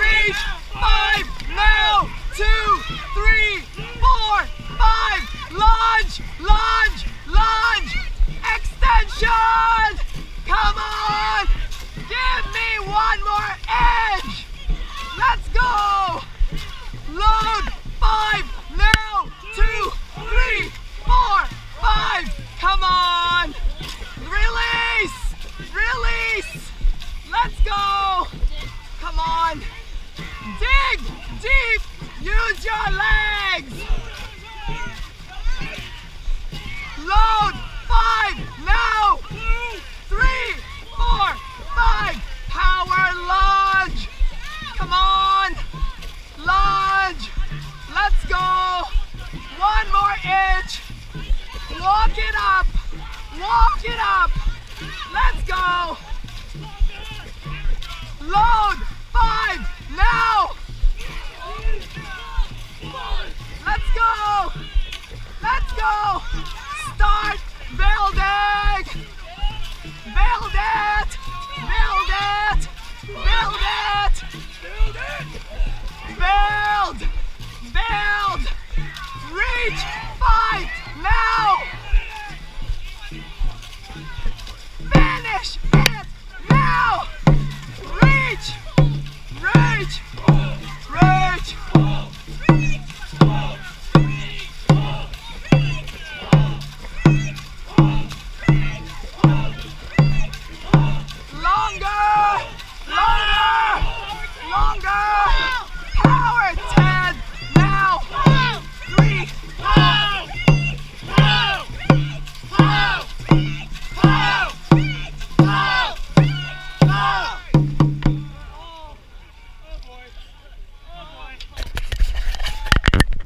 reach, 5, now, 2, 3, 4, 5, lunge, lunge, lunge, extension, come on, give me one more edge, let's go, load, 5, now, 2, 3, 4, 5, come on, release, release, let's go, come on, dig deep, use your legs, load, 5, now, 3, 4, 5, power lunge, come on, lunge, let's go, one more inch, walk it up, let's go, load, 5, now, let's go, start building, build it, build, reach, 5, now, finish it, now, reach, longer, power, 10, now, 3,